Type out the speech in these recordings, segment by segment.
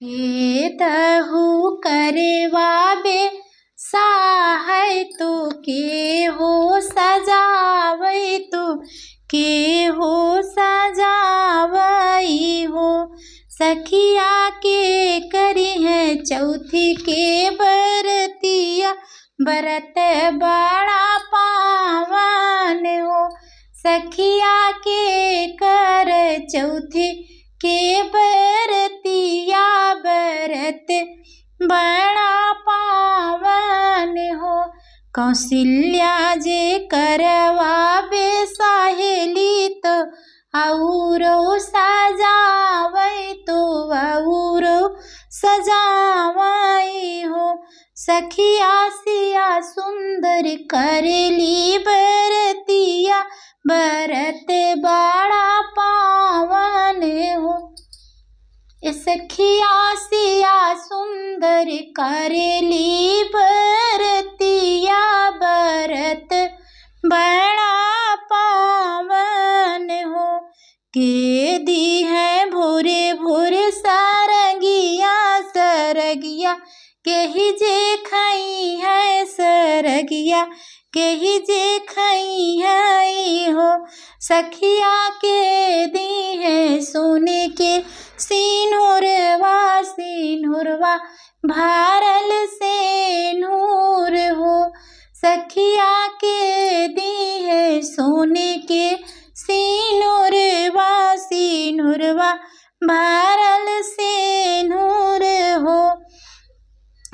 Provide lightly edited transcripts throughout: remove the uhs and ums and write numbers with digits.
हे दहु करवाबे सहाय तो के हो सजावै तो के हो सजावई हो। सखिया के करी है चौथी के बरतिया बरत बड़ा पावन हो। सखिया के कर चौथी के बरतिया बरत बड़ा पावन हो। कौशल्या जे करवाबे सहेली तो औरो सजावै तो औरो सजावई हो। सखिया सिया सुंदर करेली बरतिया बरत बड़ा पावन हो। सखिया सिया सुंदर करेली बरतिया बरत बड़ा पावन हो। के दी है भोरे भोरे सरगिया सरगिया के ही जे खई है सरगिया के ही जे खई है हो। सखिया के दी है सोने के सिनुरवा सिनुरवा भरल से नूर हो। सखिया के दी है सोने के सिनुरवा सिनुरवा भरल से नूर हो।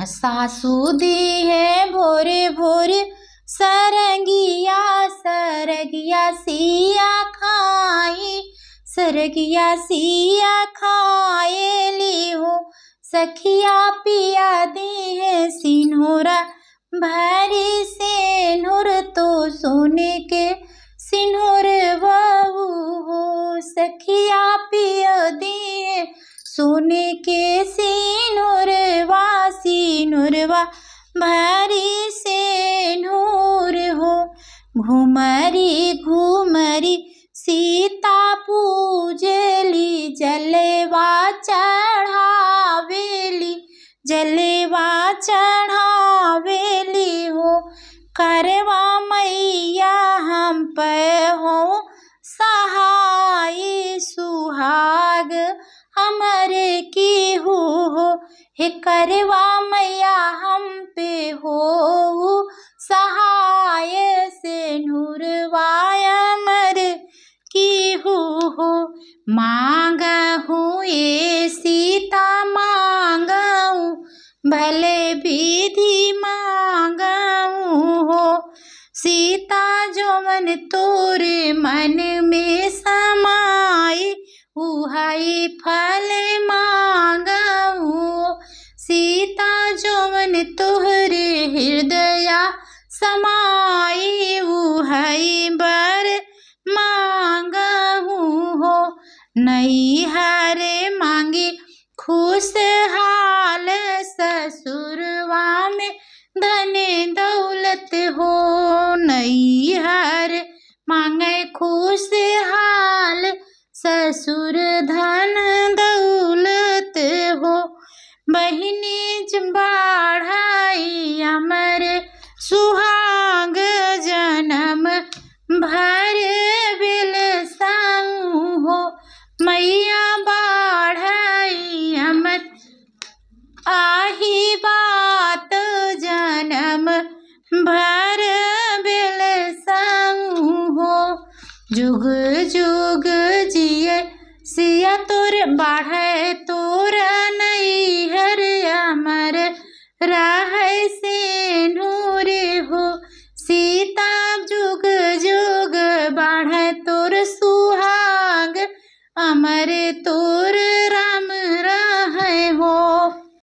सासू दी है भोरे भोरे सरगिया सरगिया सिया खाई सरगिया सिया खाएली हो। सखिया पिया दी है सिन्होरा भरी से नूर तो सोने के सिन्होर बहू हो। सखिया पिया दी है सोने के सिनुरवा सिनुरवा भरी से नूर हो। घुमरी घुमरी सीता पूजली जलवा चढ़ावेली जलवा चढ़ावेली हो। करवा मैया हम पे हो सहाय सुहाग हमरे की हो। हे करवा मैया हम पे हो सहाय से नूरवाय अमर की हो। मांगहु ये सीता मांगहु भले विधि मांगहु हो। सीता जौवन तोरे मन में समाई उहाई फल मांगहु। सीता जौवन तोहरे हृदय समाई उहाई बर मांगहु हो। नैहर मांगी खुशहाल ससुरवा में धन दौलत हो। नैहर मांगे खुशहाल ससुर धन दौलत हो। बहिनी बढ़ाई अमर सुहाग जन्म भर बिलसाऊं हो। मैया बढ़ाई अमर आही बात जन्म भर बिलसाऊं हो। जुग जुग जिए सिया तोर बढ़े